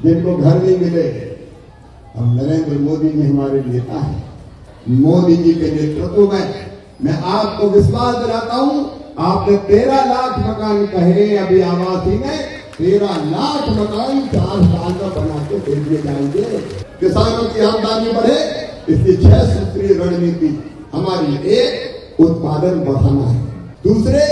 जिनको घर नहीं मिले। अब नरेंद्र मोदी जी हमारे नेता हैं। मोदी जी के नेतृत्व में मैं आपको विश्वास दिलाता हूं, आपने 13 लाख मकान कहे अभी आवासी में, 13 लाख मकान 4 साल में बना के दे दिए जाएंगे। किसानों की आमदनी बढ़े, इसलिए 6 सूत्रीय रणनीति हमारी। एक, उत्पादन बढ़ाना है। दूसरे,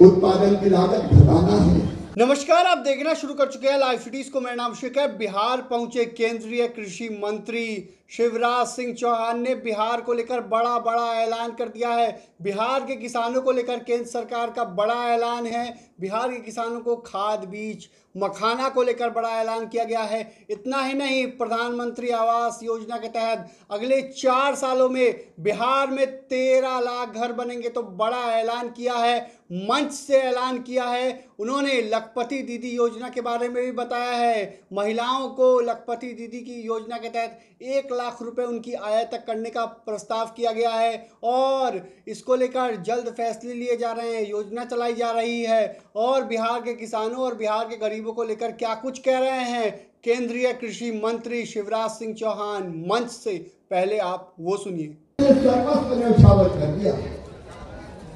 उत्पादन की लागत घटाना है। नमस्कार, आप देखना शुरू कर चुके हैं लाइव सिटीज को। मेरा नाम अभिषेक है। बिहार पहुंचे केंद्रीय कृषि मंत्री शिवराज सिंह चौहान ने बिहार को लेकर बड़ा ऐलान कर दिया है। बिहार के किसानों को लेकर केंद्र सरकार का बड़ा ऐलान है। बिहार के किसानों को खाद, बीज, मखाना को लेकर बड़ा ऐलान किया गया है। इतना ही नहीं, प्रधानमंत्री आवास योजना के तहत अगले 4 सालों में बिहार में 13 लाख घर बनेंगे, तो बड़ा ऐलान किया है। मंच से ऐलान किया है। उन्होंने लखपति दीदी योजना के बारे में भी बताया है। महिलाओं को लखपति दीदी की योजना के तहत 1 लाख रुपए उनकी आय तक करने का प्रस्ताव किया गया है और इसको लेकर जल्द फैसले लिए जा रहे हैं। योजना चलाई जा रही है और बिहार के किसानों और बिहार के गरीबों को लेकर क्या कुछ कह रहे हैं केंद्रीय कृषि मंत्री शिवराज सिंह चौहान मंच से, पहले आप वो सुनिए।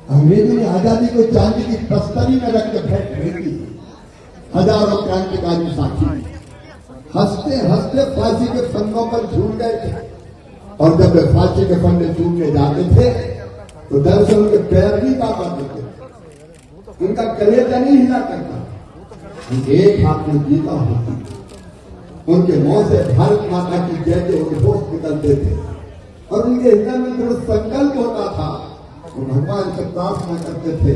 अंग्रेजों ने आजादी को चांदी की तस्तरी में रख के फेंक दी। हजारों क्रांतिकारी साथी हंसते हंसते फांसी के फंदों पर झूल गए थे और जब वे फांसी के फंदे झूलने जाते थे तो डर से उनके पैर नहीं कांपा देते, उनका कलेजा नहीं हिला करता। एक हाथ में गीता होती, उनके मुंह से भारत माता की जय के उद्घोष निकलते थे और उनके हृदय में दृढ़ संकल्प होता था। वो भगवान से प्रार्थना करते थे,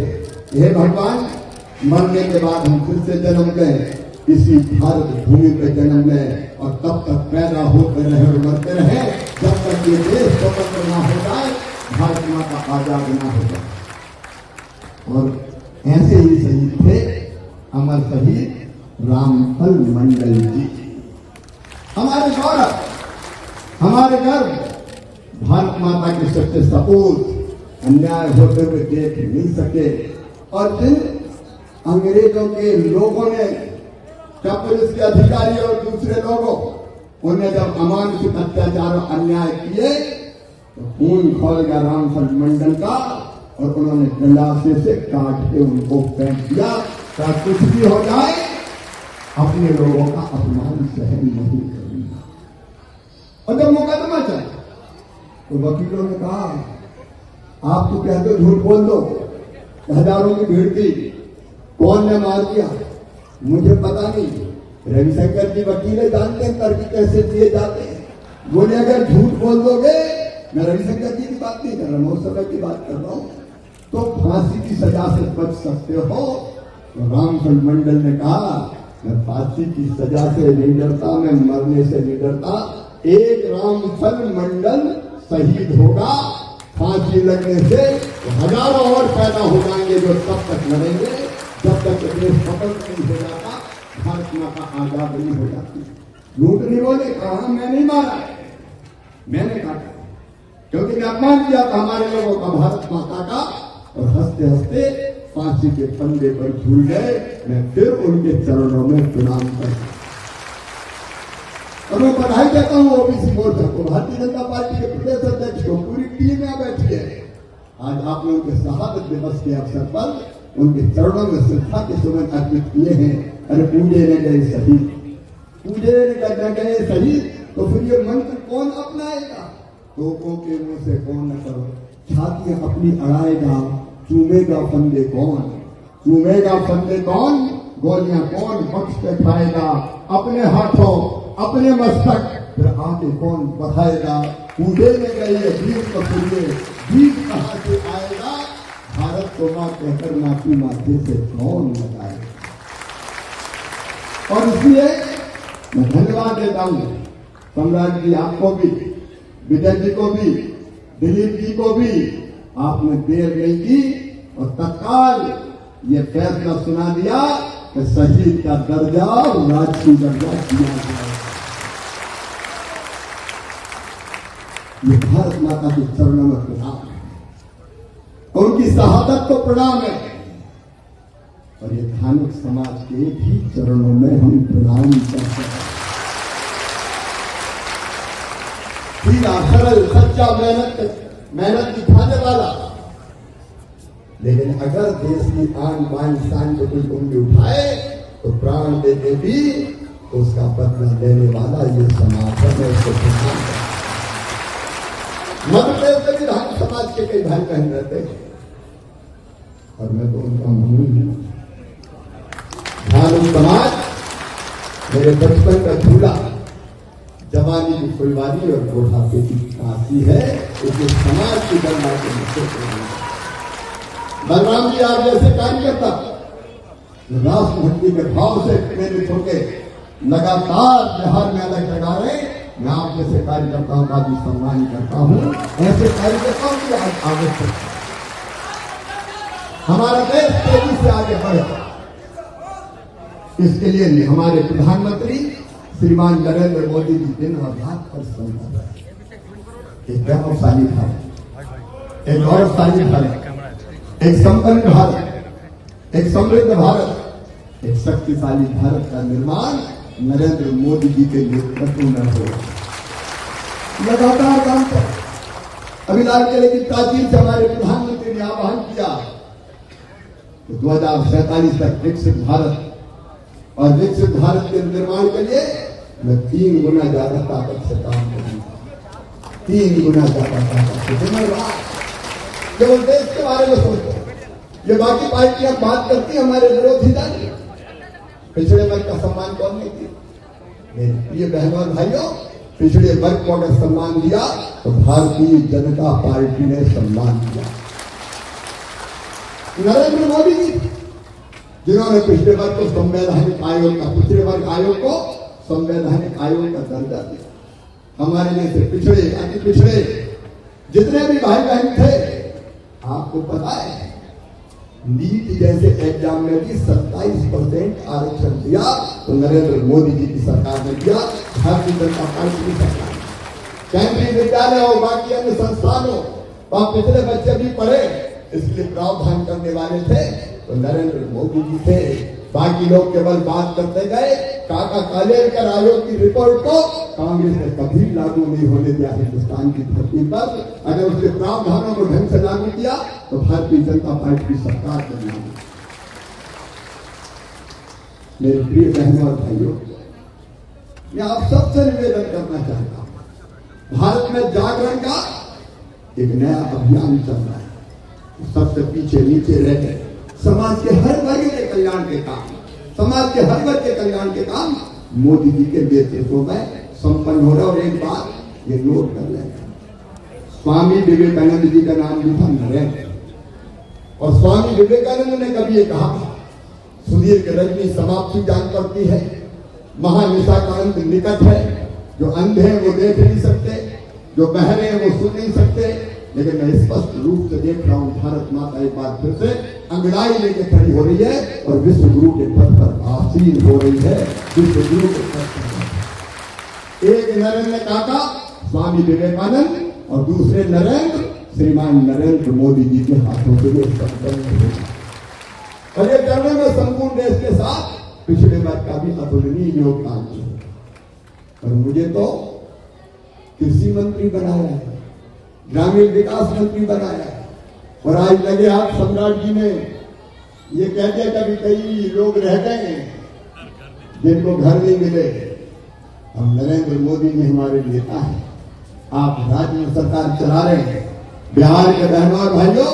हे भगवान, मरने के बाद हम फिर से जन्म लें, इसी भारत भूमि पे जन्म लें और तब तक पैदा होते रहे और मरते रहे जब तक ये देश स्वतंत्र ना हो जाए, भारत माता आजाद ना हो जाए। और ऐसे ही शहीद थे अमर शहीद रामफल मंडल जी। हमारे गौरव, हमारे गर्व, भारत माता के सच्चे सपूत अन्याय होते हुए देख नहीं सके। और जिन अंग्रेजों के लोगों ने, जब पुलिस के अधिकारी और दूसरे लोगों, उन्हें जब अमानुषिक अत्याचार और अन्याय किए तो खून खोल गया रामफल मंडल का और उन्होंने गंडासे से काट के उनको फेंक दिया। कुछ भी हो जाए, अपने लोगों का अपमान सहन नहीं करूंगा। और जब मुकदमा चला तो वकीलों ने कहा, आप तो कहते हो झूठ बोल दो, हजारों की भीड़ थी, कौन ने मार दिया मुझे पता नहीं। रविशंकर जी वकील जानते हैं तर्क कैसे दिए जाते हैं। बोले अगर झूठ बोल दोगे, मैं रविशंकर जी की बात नहीं कर रहा, मैं उस समय की बात कर रहा हूं, तो फांसी की सजा से बच सकते हो। तो रामफल मंडल ने कहा, मैं फांसी की सजा से नहीं डरता, मैं मरने से नहीं डरता। एक रामफल मंडल शहीद होगा, फांसी लगने से हजारों और पैदा हो जाएंगे जो तब तक लड़ेंगे जब तक देश स्वतंत्र नहीं हो जाता, भारत माता आजाद नहीं हो जाती। झूठ नहीं बोले, कहा मैं नहीं मारा, मैंने काटा, क्योंकि मैं अपमान किया था हमारे लोगों का, भारत माता का। और हंसते हंसते फांसी के फंदे पर झूल गए। मैं फिर उनके चरणों में प्रणाम करता और मैं बधाई देता हूँ ओबीसी मोर्चा को, भारतीय जनता पार्टी के प्रदेश अध्यक्ष को, पूरी टीम यहाँ बैठी है। आज आपने उनके शहादत दिवस के अवसर पर उनके चरणों में श्रद्धा के सुमन अर्पित किए हैं। अरे पूजे न गए शहीद, पूजे न गए शहीद, तो फिर ये मंत्र कौन अपनाएगा? तोपों के मुंह से कौन न करो, छातियां अपनी अड़ाएगा, चूमेगा फंदे कौन, चूमेगा फंदे कौन, गोलियां कौन बख्श के खाएगा, अपने हाथों अपने मस्तक फिर आके कौन बढ़ाएगा। पूजे में गई वीर को सुनिए, वीर कहां से आएगा, भारत को मां कहकर माफी माथे से कौन लगाएगा। और इसलिए मैं धन्यवाद देता हूं सम्राट जी, आपको भी, विजय जी को भी, दिलीप जी को भी। आपने देर नहीं की और तत्काल ये फैसला सुना दिया कि शहीद का दर्जा राजकीय दर्जा दिया जाए। ये भारत माता के चरणों में प्रणाम है, उनकी शहादत को प्रणाम है और ये धार्मिक समाज के भी चरणों में हम प्रणाम करते हैं। सीधा सरल सच्चा मेहनत दिखाने वाला। लेकिन अगर देश की आन बान शान को कोई उंगली उठाए तो प्राण देके भी उसका बदला लेने वाला ये समाज है। उसको सम्मान करता। मध्य प्रदेश में भी धार्मिक समाज के कई भाई बहन रहते हैं और मैं तो उनका मम्मी हूं। धार्मिक समाज मेरे बचपन का झूला, जवानी की फुलवारी और बुढ़ापे की काशी है। उसे समाज की गणना के मुख्य बलराम जी आप जैसे कार्यकर्ता राष्ट्रभक्ति के भाव से प्रेरित होकर लगातार बिहार में अलग लगा रहे, मैं आप जैसे कार्यकर्ताओं का भी सम्मान करता हूं। ऐसे कार्यकर्ताओं की आवश्यकता है। हमारा देश तेजी से आगे बढ़े, इसके लिए हमारे प्रधानमंत्री श्रीमान नरेंद्र मोदी जी दिन और रात परिश्रम कर रहे हैं। एक वैभवशाली भारत, एक गौरवशाली भारत, एक संपन्न भारत, एक समृद्ध भारत, एक शक्तिशाली भारत का निर्माण नरेंद्र मोदी जी के नेतृत्व में हो। लगातार काम कर अभी लाल किले की प्राचीर से हमारे प्रधानमंत्री ने आह्वान किया कि 2047 तक विकसित भारत, और विकसित भारत के निर्माण के लिए मैं 3 गुना ज्यादा ताकत से काम करूंगा। 3 गुना ज्यादा ताकत से। केवल देश के बारे में सोचो। ये बाकी पार्टियां बात करती हमारे विरोधी दल, पिछड़े वर्ग का सम्मान कौन नहीं किया? ये बहनों और भाइयों, पिछड़े वर्ग को अगर सम्मान दिया तो भारतीय जनता पार्टी ने सम्मान दिया। नरेंद्र मोदी जी जिन्होंने पिछड़े वर्ग को संवैधानिक आयोग का, पिछड़े वर्ग आयोग को संवैधानिक आयोग का दर्जा दिया। हमारे जैसे पिछड़े, अति पिछड़े जितने भी भाई बहन थे, आपको पता है नीट जैसे एग्जाम में भी 27% आरक्षण दिया तो नरेंद्र मोदी जी की सरकार ने दिया। भारतीय जनता पार्टी की सरकार, केंद्रीय विद्यालय और बाकी अन्य संस्थानों वहां पिछले बच्चे भी पढ़े, इसलिए प्रावधान करने वाले थे तो नरेंद्र मोदी जी थे। बाकी लोग केवल बात करते गए। काका कालेलकर आयोग की रिपोर्ट को कांग्रेस ने कभी लागू नहीं होने दिया हिंदुस्तान की धरती पर। अगर उसके प्रावधानों को ढंग से लागू किया तो भारतीय जनता पार्टी की सरकार बनी। मेरे प्रिय बहनों और भाइयों, मैं आप सबसे निवेदन करना चाहता हूं, भारत में जागरण का एक नया अभियान चल रहा है। सबसे पीछे नीचे रह गए समाज के हर वर्ग के कल्याण के काम, समाज के हर वर्ग के कल्याण के काम मोदी जी के नेतृत्व में संपन्न हो रहा है। और एक बात ये नोट कर लें, स्वामी विवेकानंद जी का नाम भी था नरेंद्र, और स्वामी विवेकानंद ने कभी ये कहा, सुदीर्घ रजनी समाप्ति जान पड़ती है, महानिशा का अंत निकट है। जो अंधे हैं वो देख नहीं सकते, जो बहरे हैं वो सुन नहीं सकते, लेकिन मैं स्पष्ट रूप से देख रहा हूं भारत माता एक बार फिर से अंगड़ाई लेके खड़ी हो रही है और विश्व गुरु के पद पर आसीन हो रही है। विश्व गुरु के पद पर एक नरेंद्र काका स्वामी विवेकानंद और दूसरे नरेंद्र श्रीमान नरेंद्र मोदी जी के हाथों से ये संपन्न हो, और ये करने में संपूर्ण देश के साथ पिछड़े वर्ग का भी अतुलनीय योगदान है। और मुझे तो कृषि मंत्री बनाया है, ग्रामीण विकास मंत्री बनाया है, और आज लगे हाथ सम्राट जी ने ये कह दिया कभी कई लोग रह गए जिनको घर नहीं मिले। हम नरेंद्र मोदी जी हमारे नेता हैं, आप राज्य में सरकार चला रहे हैं। बिहार के बहनों और भाइयों,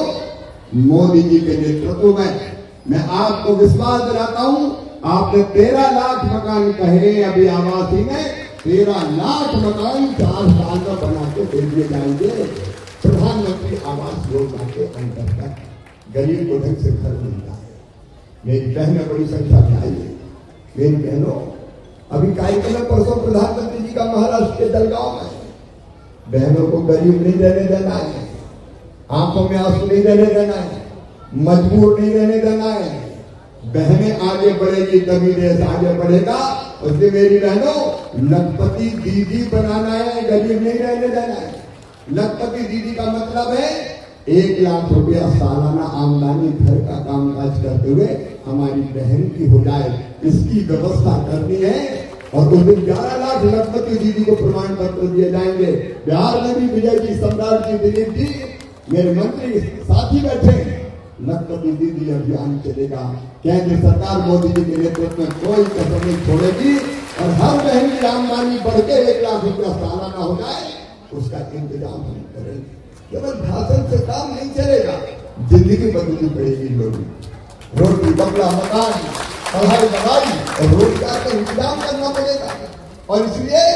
मोदी जी के नेतृत्व में मैं आपको विश्वास दिलाता हूं, आपने 13 लाख मकान कहे अभी आवासी में, 13 लाख मकान 4 साल में बना के दे दिए जाएंगे। प्रधानमंत्री आवास योजना के अंतर्गत गरीब को ढंग से घर मिलता है। मेरी बहनें बड़ी संख्या में आई है। मेरी बहनों, अभी कार्यक्रम में परसों प्रधानमंत्री जी का महाराष्ट्र के जलगांव में, बहनों को गरीब नहीं रहने देना है, आंखों में आंसू नहीं रहने देना है, मजबूर नहीं रहने देना है। बहनें आगे बढ़ेगी तभी देश आगे बढ़ेगा। उसलिए मेरी बहनों, लखपति दीदी बनाना है, गरीब नहीं रहने देना है। लखपति दीदी का मतलब है 1 लाख रुपया सालाना आमदनी घर का कामकाज करते हुए हमारी बहन की हो जाए, इसकी व्यवस्था करनी है। और उस दिन 11 लाख लखपति दीदी को प्रमाण पत्र दिए जाएंगे। बिहार में भी विजय जी, सम्राट जी, दिलीप जी, मेरे मंत्री साथी बैठे। लखपति दीदी अभियान चलेगा। केंद्र सरकार मोदी जी के नेतृत्व में कोई कसर नहीं छोड़ेगी और हर बहन की आमदनी बढ़ के 1 लाख रुपया सालाना हो जाए, उसका इंतजाम हम करेंगे। केवल भाषण से काम नहीं चलेगा, जिंदगी बदलनी पड़ेगी। लोग रोटी, कपड़ा, मकान, पढ़ाई, दवाई और रोजगार का इंतजाम करना पड़ेगा। और इसलिए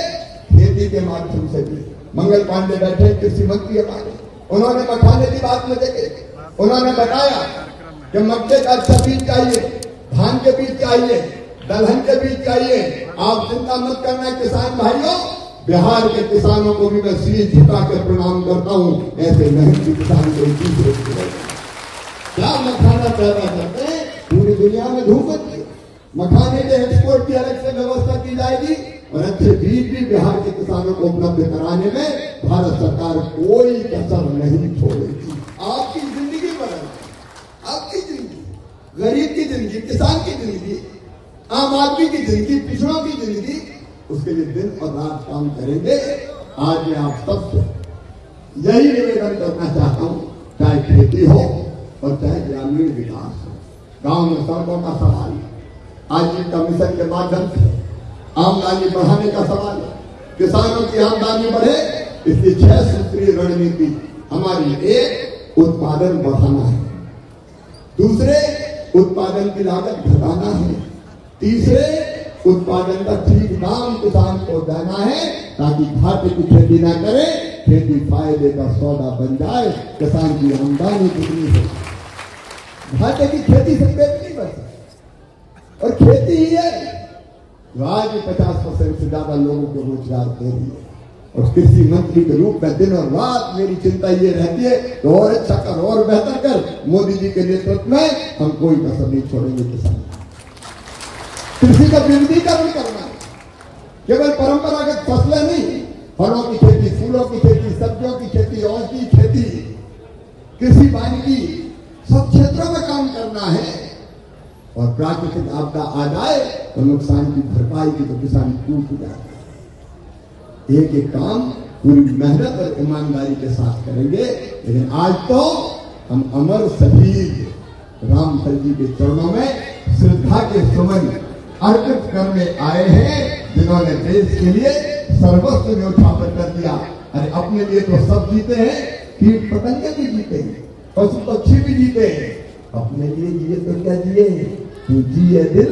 खेती के माध्यम से भी मंगल पांडे बैठे, कृषि मंत्री हमारे, उन्होंने मखाने की बात में देखे, उन्होंने बताया कि मक्के का अच्छा बीज चाहिए, धान के बीज चाहिए, दलहन के बीज चाहिए। आप चिंता मत करना किसान भाइयों, बिहार के किसानों को भी मैं शीश झुका कर प्रणाम करता हूँ। ऐसे मेहनती किसान को दूसरे क्या मखाना पैदा करते हैं, पूरी दुनिया में धूप होती है। मखाने के एक्सपोर्ट की अलग से व्यवस्था की जाएगी और अच्छे बीज भी बिहार के किसानों को उपलब्ध कराने में भारत सरकार कोई कसर नहीं छोड़ेगी। आपकी जिंदगी बदल, आपकी जिंदगी, गरीब की जिंदगी, किसान की जिंदगी, आम आदमी की जिंदगी, पिछड़ों की जिंदगी, उसके लिए दिन और रात काम करेंगे। आज मैं आप सबसे यही निवेदन करना चाहता हूँ, चाहे खेती हो और चाहे ग्रामीण विकास हो, गांव में सड़कों का सवाल है, आजीविका मिशन के माध्यम से आमदनी बढ़ाने का सवाल है, किसानों की आमदनी बढ़े, इसलिए 6 सूत्रीय रणनीति हमारी। एक, उत्पादन बढ़ाना है। दूसरे, उत्पादन की लागत घटाना है। तीसरे, उत्पादन का ठीक दाम किसान को देना है ताकि घाटे की खेती ना करे, खेती फायदे का सौदा बन जाए, किसान की आमदनी कितनी हो। घाटे की खेती से पेट नहीं भर सकता और खेती ही है जो आज भी 50% से ज्यादा लोगों को रोजगार दे रही है। और कृषि मंत्री के रूप में दिन और रात मेरी चिंता ये रहती है कि और अच्छा कर, और बेहतर कर। मोदी जी के नेतृत्व में हम कोई कसर नहीं छोड़ेंगे। किसान कृषि का विविधीकरण करना है, केवल परंपरागत फसलें नहीं, फलों की खेती, फूलों की खेती, सब्जियों की खेती, औषधि खेती, कृषि वानिकी, सब क्षेत्रों में काम करना है। और प्राकृतिक आपदा आ जाए तो नुकसान की भरपाई की तो किसान टूट जाता है। एक एक काम पूरी मेहनत और ईमानदारी के साथ करेंगे। लेकिन आज तो हम अमर शहीद रामफल जी के चरणों में श्रद्धा के सुमन अर्पित करने आए हैं, जिन्होंने देश के लिए सर्वस्व न्योछावर कर दिया। अरे अपने लिए तो सब जीते हैं, कीट पतंगे भी जीते हैं, पशु पक्षी भी जीते हैं, अपने लिए जिए तो क्या जिए, तू जिए दिल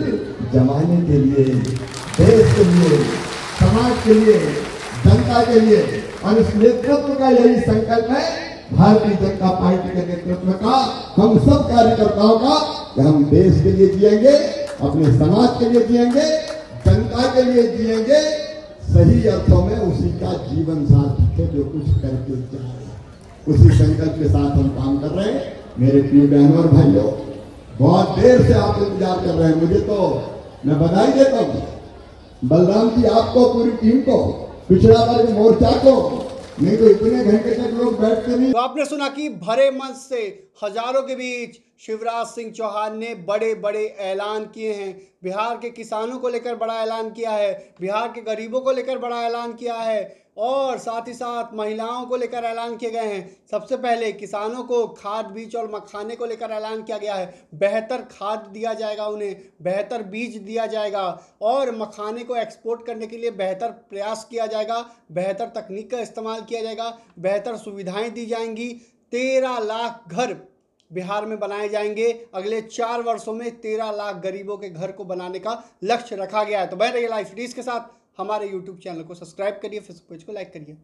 जमाने के लिए, देश के लिए, समाज के लिए, जनता के लिए। और इस नेतृत्व का यही संकल्प है भारतीय जनता पार्टी के नेतृत्व का, हम सब कार्यकर्ताओं का, कि हम देश के लिए जिएंगे, अपने समाज के लिए जिएंगे, जनता के लिए जिएंगे, सही अर्थों में उसी का जीवन साथी है जो कुछ करके जाए। उसी संकल्प के साथ हम काम कर रहे हैं। मेरे प्रिय बहनों और भाइयों, बहुत देर से आप इंतजार कर रहे हैं। मुझे तो मैं बधाई देता हूँ बलराम जी, आपको, पूरी टीम को, पिछड़ा वर्ग मोर्चा को। नहीं तो इतने घंटे तक लोग बैठते नहीं। तो आपने सुना कि भरे मंच से हजारों के बीच शिवराज सिंह चौहान ने बड़े बड़े ऐलान किए हैं। बिहार के किसानों को लेकर बड़ा ऐलान किया है, बिहार के गरीबों को लेकर बड़ा ऐलान किया है और साथ ही साथ महिलाओं को लेकर ऐलान किए गए हैं। सबसे पहले किसानों को खाद, बीज और मखाने को लेकर ऐलान किया गया है। बेहतर खाद दिया जाएगा, उन्हें बेहतर बीज दिया जाएगा और मखाने को एक्सपोर्ट करने के लिए बेहतर प्रयास किया जाएगा, बेहतर तकनीक का इस्तेमाल किया जाएगा, बेहतर सुविधाएं दी जाएंगी। 13 लाख घर बिहार में बनाए जाएंगे। अगले 4 वर्षों में 13 लाख गरीबों के घर को बनाने का लक्ष्य रखा गया है। तो बने रहिए लाइव सिटीज के साथ, हमारे YouTube चैनल को सब्सक्राइब करिए, फेसबुक पेज को लाइक करिए।